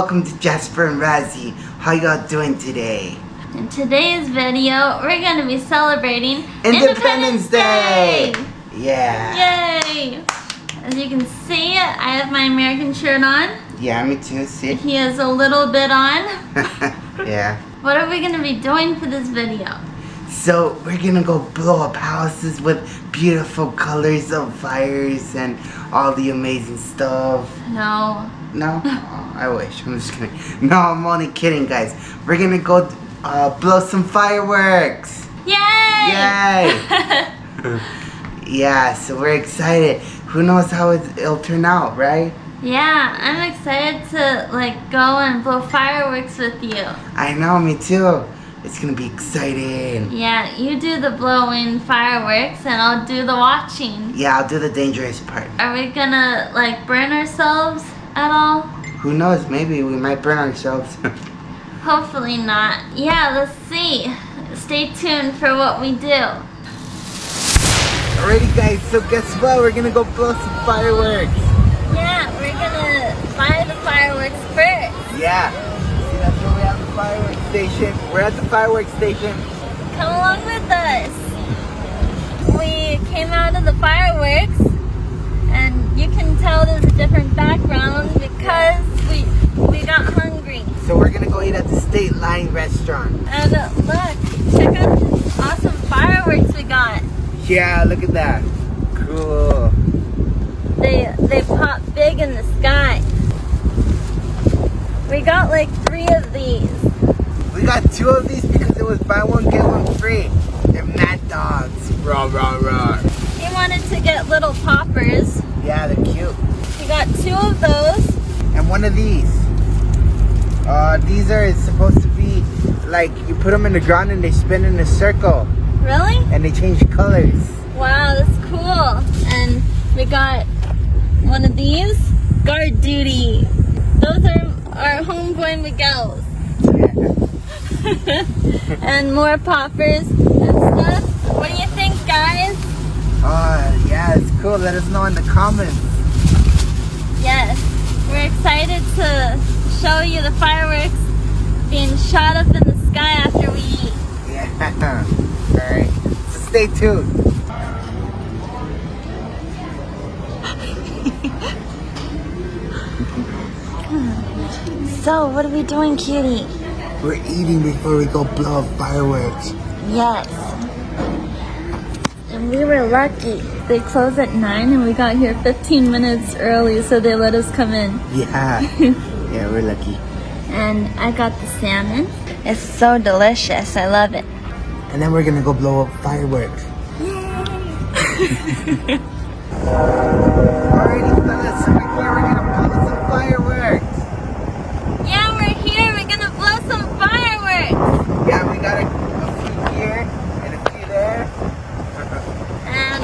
welcome to Jasper and Razzie. How y'all doing today? In today's video, we're going to be celebrating Independence Day! Yeah. Yay! As you can see, I have my American shirt on. Yeah, me too, see? He has a little bit on. Yeah. What are we going to be doing for this video? So, we're gonna go blow up houses with beautiful colors of fires and all the amazing stuff. No. No? Oh, I wish. I'm just kidding. No, I'm only kidding, guys. We're gonna go blow some fireworks. Yay! Yay! Yeah, so we're excited. Who knows how it'll turn out, right? Yeah, I'm excited to go and blow fireworks with you. I know, me too. It's gonna be exciting. Yeah, you do the blowing fireworks and I'll do the watching. Yeah, I'll do the dangerous part. Are we gonna burn ourselves at all? Who knows? Maybe we might burn ourselves. Hopefully not. Yeah, let's see. Stay tuned for what we do. Alrighty, guys. So guess what? We're gonna go blow some fireworks. Yeah, we're gonna buy the fireworks first. Yeah. See, that's where we have the fireworks station. We're at the fireworks station. Come along with us. We came out of the fireworks, and you can tell there's a different background because we got hungry. So we're gonna go eat at the State Line restaurant. And look, check out the awesome fireworks we got. Yeah, look at that. Cool. They pop big in the sky. We got 3 of these. We got 2 of these because it was buy one get one free. They're mad dogs. Rah rah rah. He wanted to get little poppers. Yeah, they're cute. We got 2 of those. And one of these. These are supposed to be you put them in the ground and they spin in a circle. Really? And they change colors. Wow, that's cool. And we got one of these. Guard duty. Those are our homeboy Miguel's. And more poppers and stuff. What do you think, guys? Yeah, it's cool. Let us know in the comments. Yes, we're excited to show you the fireworks being shot up in the sky after we eat. Yeah. Alright. So stay tuned. So, what are we doing, cutie? We're eating before we go blow up fireworks. Yes. And we were lucky. They close at 9 and we got here 15 minutes early, so they let us come in. Yeah. Yeah, we're lucky. And I got the salmon. It's so delicious. I love it. And then we're gonna go blow up fireworks. Yay! Alrighty, fellas, so we're here. We're gonna blow some fireworks. Yeah, we're here. We're gonna blow some fireworks. Yeah, we got a few here and a few there. And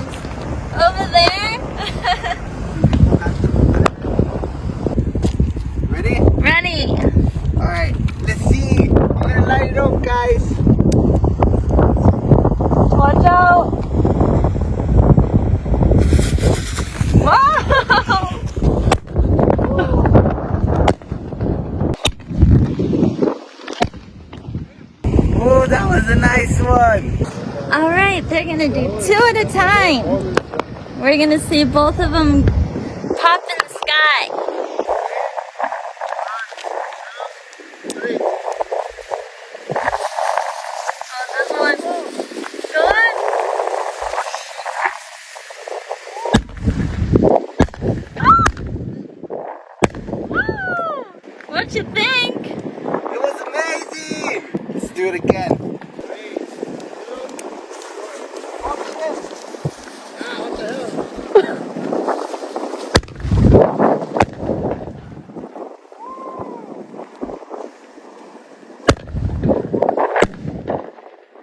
over there. Ready? Ready. Alright, let's see. I'm gonna light it up, guys. Watch out. Wow. Oh, that was a nice one. All right, they're gonna do 2 at a time. We're gonna see both of them pop in the sky. Oh, this one. Good. Woo! What you think? It was amazing. Let's do it again.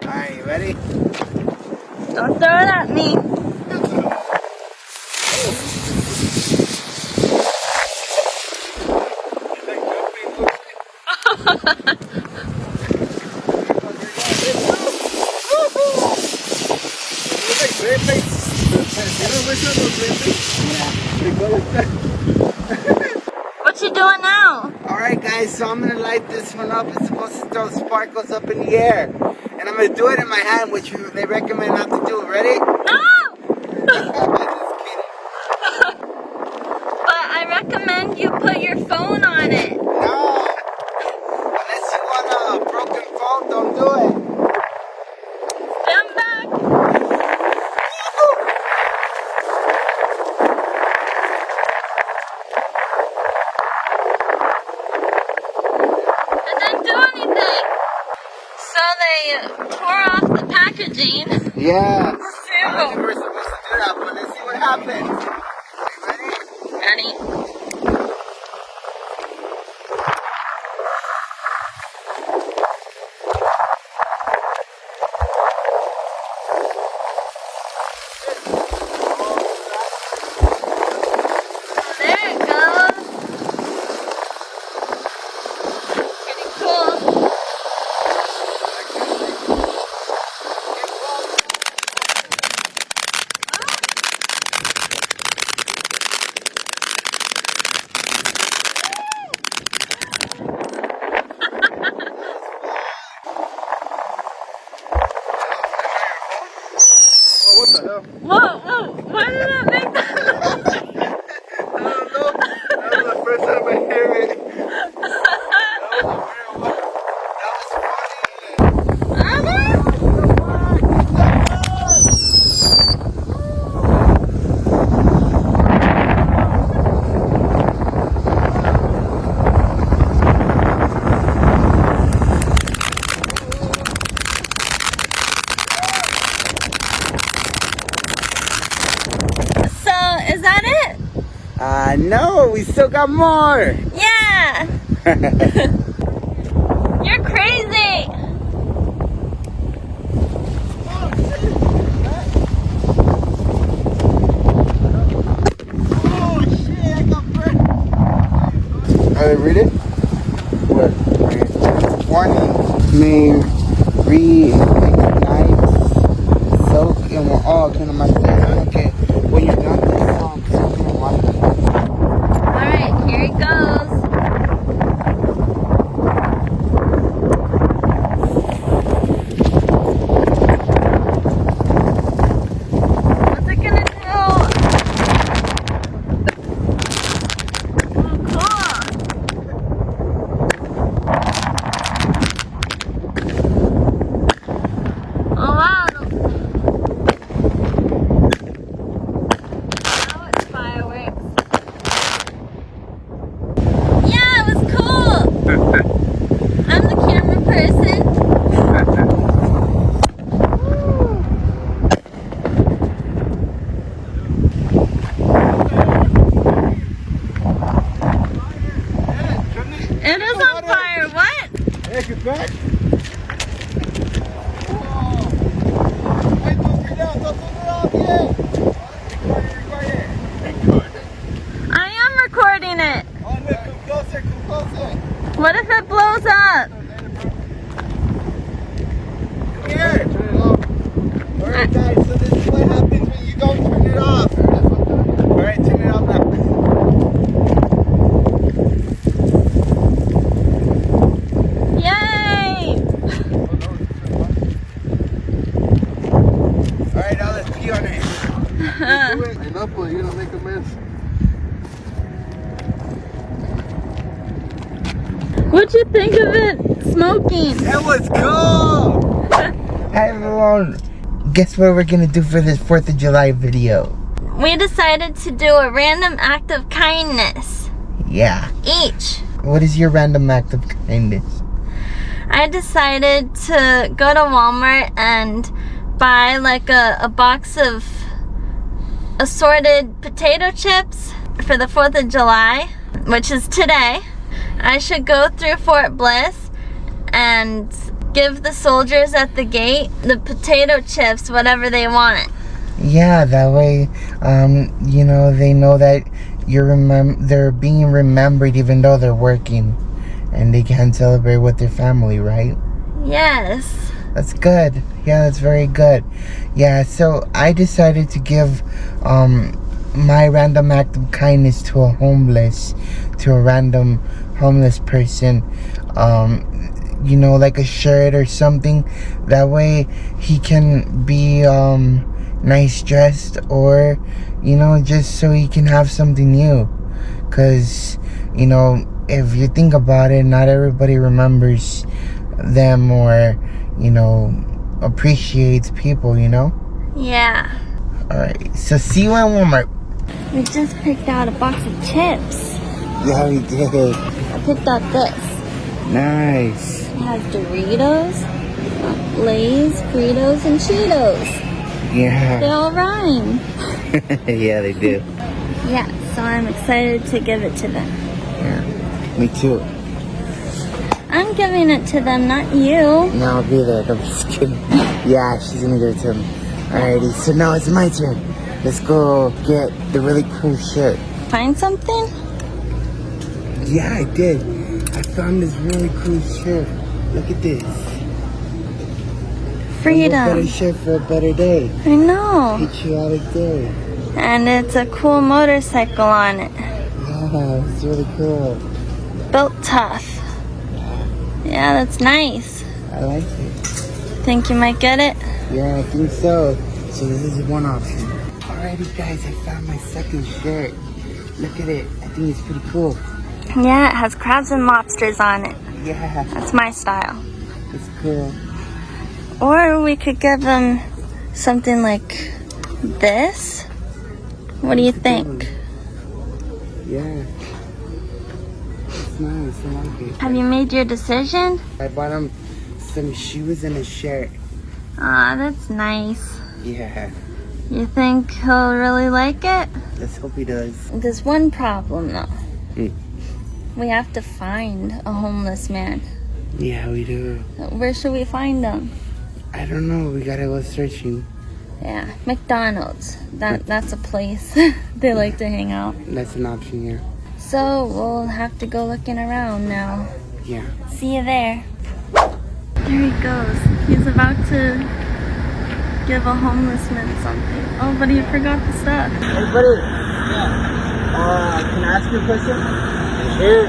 Alright, you ready? Don't throw it at me. What you doing now? Alright. Alright guys, so I'm gonna light this one up. It's supposed to throw sparkles up in the air. And I'm gonna do it in my hand, which they recommend not to do. Ready? No! I'm just kidding. But I recommend you put your phone on it. No! Unless you want a broken phone, don't do it. Stand back. It didn't do anything. So they tore off the packaging. Yeah. Too. I don't think we're supposed to do that, but let's see what happens. Ready? Ready? There it goes. Pretty cool. Oh, what the hell? Whoa, why did that make that noise? I don't know. That was the first time I hear it. That was a weird one. That was funny. So, is that it? No, we still got more. Yeah! You're crazy! Oh shit, I got burned. Read it? What? Warning. May reignite, soak, and we're all kind of my face. Okay, when you're done this song, soak in water. Alright, here it goes. What's it gonna do? Oh, cool. Oh wow. Now it's fireworks. Yeah, it was cool. I'm the camera person. It is on fire. What? Hey, get back. Wait, don't turn it off. Don't turn it off yet. Record it. I am recording it. Oh, no, come closer, come closer. What if it blows up? Come here. Turn it off. Alright, guys, so this is what happens when you don't turn it off. Alright, turn it off now. Yay! Alright, now let's pee on it. Do it. Enough, or you're gonna make a mess. What'd you think of it smoking? That was cool! Hi everyone. Guess what we're gonna do for this 4th of July video? We decided to do a random act of kindness. Yeah. Each. What is your random act of kindness? I decided to go to Walmart and buy like a box of assorted potato chips for the 4th of July, which is today. I should go through Fort Bliss and give the soldiers at the gate the potato chips, whatever they want. Yeah, that way, you know, they know that they're being remembered even though they're working, and they can celebrate with their family, right? Yes. That's good. Yeah, that's very good. Yeah, so I decided to give my random act of kindness to a random homeless person, you know, like a shirt or something. That way he can be nice dressed, or, you know, just so he can have something new. Because, you know, if you think about it, not everybody remembers them or, you know, appreciates people, you know? Yeah. Alright, so see you at Walmart. We just picked out a box of chips. Yeah, we did. I picked out this. Nice. It has Doritos, Lay's, Fritos, and Cheetos. They Yeah. all rhyme. Yeah, they do. Yeah, so I'm excited to give it to them. Yeah. Me too. I'm giving it to them, not you. No, I'll be there. I'm just kidding. Yeah, she's gonna give it to him. Alrighty, so now it's my turn. Let's go get the really cool shirt. Find something? Yeah, I did. I found this really cool shirt. Look at this. A better Freedom. shirt for a better day. I know. Patriotic day. And it's a cool motorcycle on it. Yeah, it's really cool. Built tough. Yeah, that's nice. I like it. Think you might get it? Yeah, I think so. So this is one option. Alrighty, guys, I found my second shirt. Look at it. I think it's pretty cool. Yeah, it has crabs and lobsters on it. Yeah, That's my style. it's cool. Or we could give them something like this. What do you think? Yeah. It's nice. I like it. Have you made your decision? I bought him some shoes and a shirt. Aw, that's nice. Yeah. You think he'll really like it? Let's hope he does. There's one problem though. Hmm. We have to find a homeless man. Yeah, we do. Where should we find him? I don't know. We gotta go searching. Yeah, McDonald's. That's a place they like to hang out. That's an option here. So we'll have to go looking around now. Yeah. See you there. There he goes. He's about to give a homeless man something. Oh, but he forgot the stuff. Hey, buddy. Yeah. Can I ask you a question? Sure.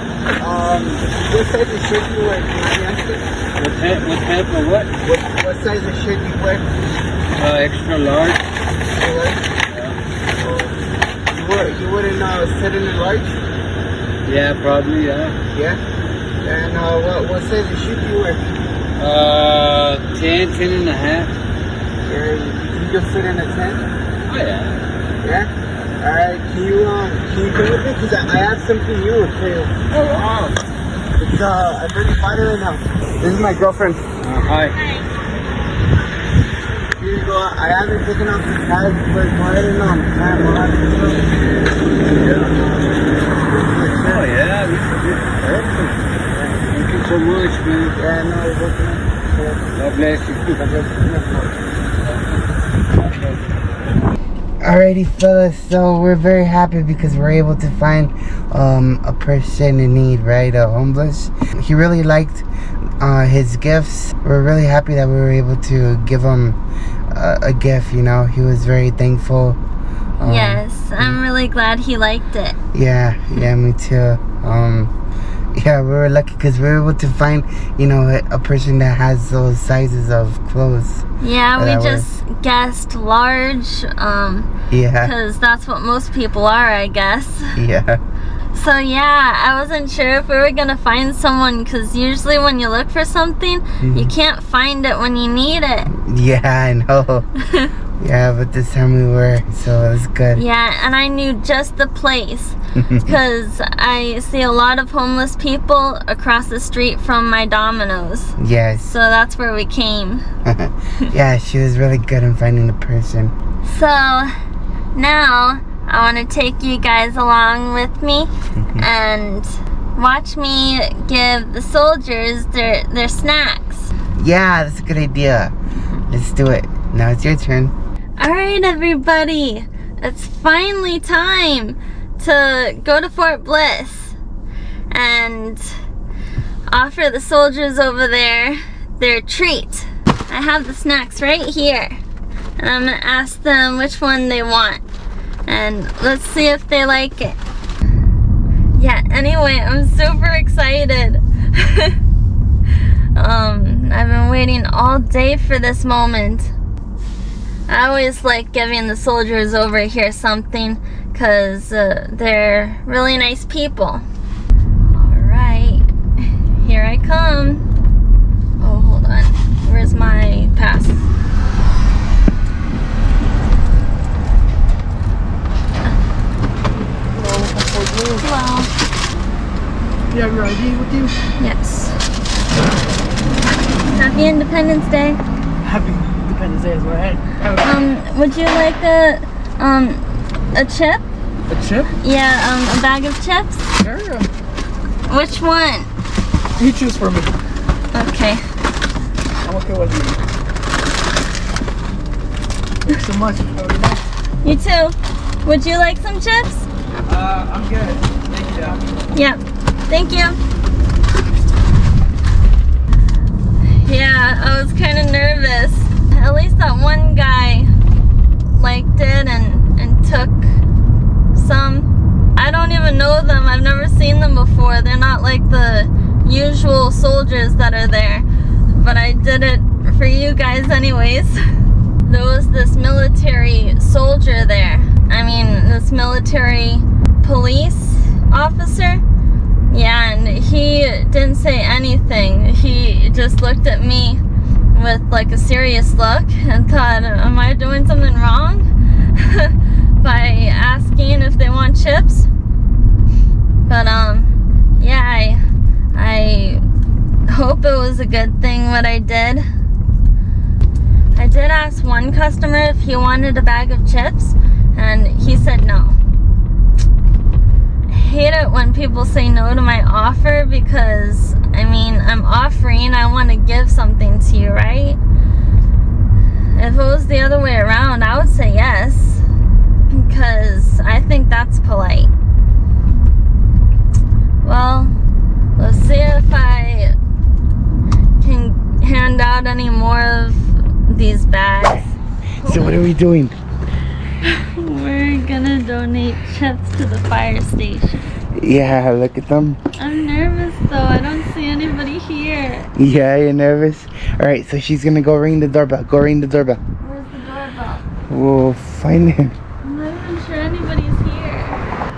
What size of shirt do you wear? Can I ask you? What type of what? What size of shirt do you wear? Extra large. You wouldn't sit in a large? Yeah, probably, yeah. Yeah. And what size of shoe do you wear? 10, 10 and a half. Yeah, you just fit in a 10? Oh, yeah. Yeah? Alright, can you come with me? Because I have something new for you. Oh, wow. It's, I'm really fine right now. This is my girlfriend. Hi. Here you go. I haven't taken off the tag, but go ahead and time on. Oh, yeah, this is perfect. Thank you so much, man. Yeah, no, you're welcome. God bless you. God bless you. Alrighty, fellas, so we're very happy because we're able to find a person in need, right? A homeless. He really liked his gifts. We're really happy that we were able to give him a gift, you know. He was very thankful. Yes, I'm really glad he liked it. Yeah, me too. Yeah, we were lucky because we were able to find, you know, a person that has those sizes of clothes. Yeah, that we just guessed large, Yeah, because that's what most people are, I guess. yeah. So yeah, I wasn't sure if we were gonna find someone, because usually when you look for something, you can't find it when you need it. Yeah, I know. Yeah, but this time we were, so it was good. Yeah, and I knew just the place, because I see a lot of homeless people across the street from my Domino's. Yes. So that's where we came. Yeah, she was really good in finding the person. So now I want to take you guys along with me and watch me give the soldiers their snacks. Yeah, that's a good idea. Let's do it. Now it's your turn. Alright everybody, it's finally time to go to Fort Bliss and offer the soldiers over there their treat. I have the snacks right here, and I'm gonna ask them which one they want, and let's see if they like it. Yeah, anyway, I'm super excited. I've been waiting all day for this moment. I always like giving the soldiers over here something because they're really nice people. Alright, here I come. Oh, hold on. Where's my pass? Hello. You have your ID with you? Yes. Happy Independence Day. Happy Independence Day as well. Would you like a chip? A chip? Yeah, a bag of chips? Sure. Which one? You choose for me. Okay. I'm okay with you. Thanks so much. Have a good night. You too. Would you like some chips? I'm good. Thank you. Yeah. Thank you. Yeah, I was kind of nervous. At least that one guy liked it and took some. I don't even know them. I've never seen them before. They're not like the usual soldiers that are there. But I did it for you guys anyways. There was this military soldier there. I mean, this military police officer. Yeah, and he didn't say anything. He just looked at me with like a serious look and thought, am I doing something wrong? By asking if they want chips. But yeah, I hope it was a good thing what I did. I did ask one customer if he wanted a bag of chips and he said no. I hate it when people say no to my offer because, I mean, I'm offering, I want to give something to you, right? If it was the other way around, I would say yes, because I think that's polite. Well, let's see if I can hand out any more of these bags. So what are we doing? We're gonna donate chips to the fire station. Yeah, look at them. I'm nervous though, I don't see anybody here. Yeah, you're nervous? Alright, so she's gonna go ring the doorbell. Go ring the doorbell. Where's the doorbell? We'll find him. I'm not even sure anybody's here.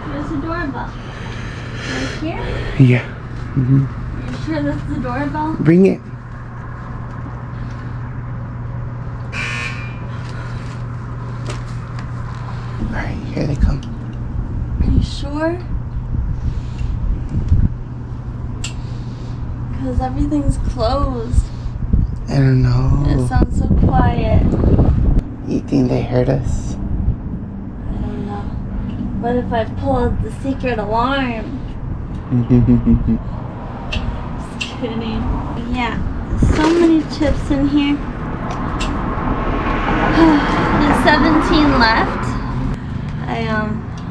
Where's the doorbell? Right here? Yeah. Are you sure that's the doorbell? Ring it. Alright, here they come. Are you sure? Because everything's closed. I don't It know. sounds so quiet. You think they heard us? I don't know. What if I pulled the secret alarm? Just kidding. Yeah, so many chips in here. There's 17 left. I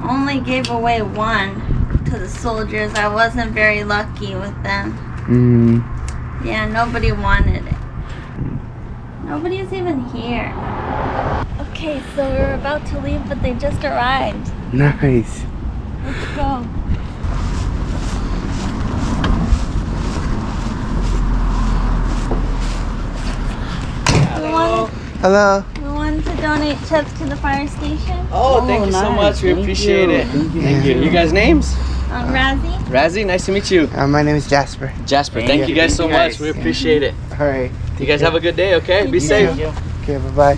only gave away one to the soldiers. I wasn't very lucky with them. Yeah, nobody wanted it. Nobody's even here. Okay, so we're about to leave, but they just arrived. Nice. Let's go. Hello. We wanted to donate chips to the fire station. Oh, thank you so much. We appreciate it. Thank you. You guys' names? Razzie. Razzie, nice to meet you. My name is Jasper. Jasper, thank you guys so much. We appreciate it. Alright. You guys have a good day, okay? Be safe. Okay, bye-bye.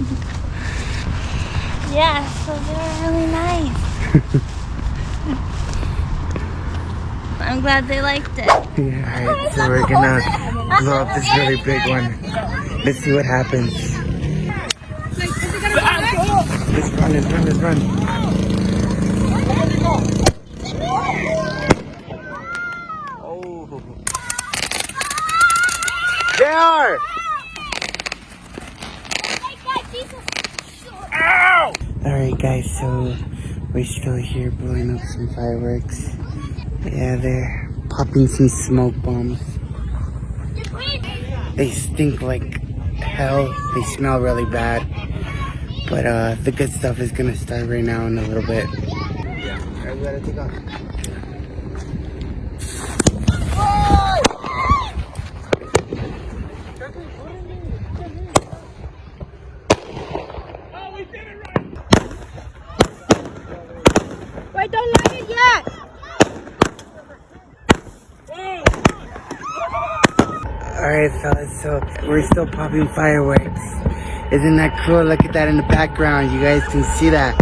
Yeah, so they were really nice. I'm glad they liked it. Yeah, alright, so we're gonna blow up this really big one. Let's see what happens. Let's run, let's run, let's run. Oh. JR! Alright guys, so we're still here blowing up some fireworks. Yeah, they're popping some smoke bombs. They stink like hell. They smell really bad. But the good stuff is gonna start right now in a little bit. Alright, we gotta take off. Alright, fellas, so we're still popping fireworks. Isn't that cool? Look at that in the background. You guys can see that.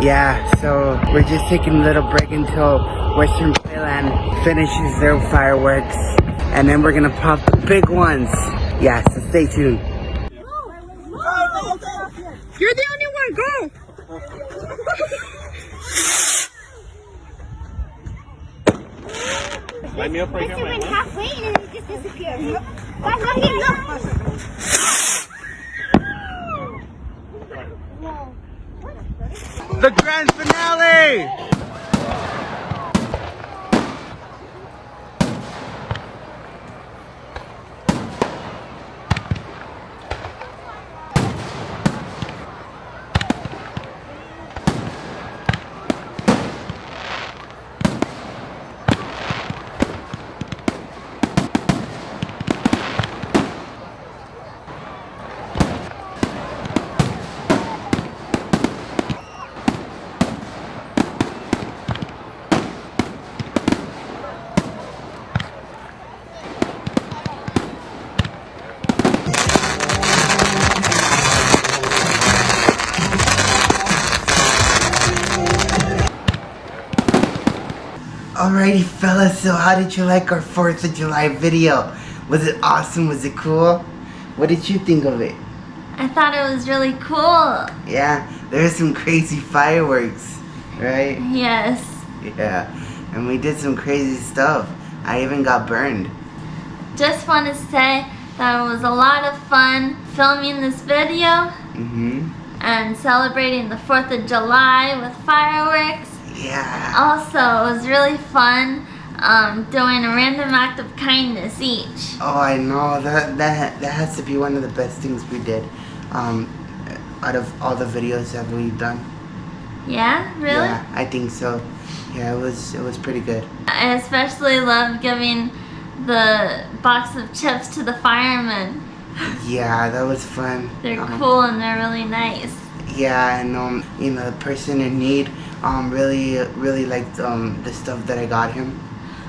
Yeah, so we're just taking a little break until Western Playland finishes their fireworks. And then we're gonna pop the big ones. Yeah, so stay tuned. You're the only one, go! Light me up right It went halfway and then it just disappeared. Guys, look at look. The grand finale! Alrighty fellas, so how did you like our 4th of July video? Was it awesome? Was it cool? What did you think of it? I thought it was really cool. Yeah, there's some crazy fireworks, right? Yes. Yeah, and we did some crazy stuff. I even got burned. Just want to say that it was a lot of fun filming this video and celebrating the 4th of July with fireworks. Yeah. Also, it was really fun doing a random act of kindness each. Oh, I know. That has to be one of the best things we did. Out of all the videos that we've done. Yeah, really? Yeah, I think so. Yeah, it was pretty good. I especially loved giving the box of chips to the firemen. Yeah, that was fun. They're cool and they're really nice. Yeah, and you know, the person in need really liked the stuff that I got him.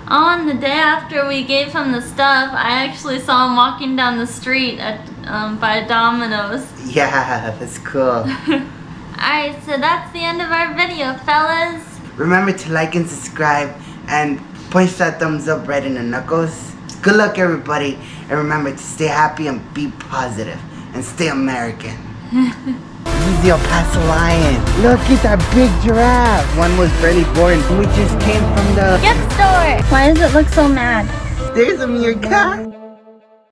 Oh, and the day after we gave him the stuff, I actually saw him walking down the street at by Domino's. Yeah, that's cool. Alright, so that's the end of our video, fellas. Remember to like and subscribe and punch that thumbs up right in the knuckles. Good luck, everybody, and remember to stay happy and be positive and stay American. Easy, El Paso lion. Look at that big giraffe. One was barely born. We just came from the Gift store. Why does it look so mad? There's a meerkat.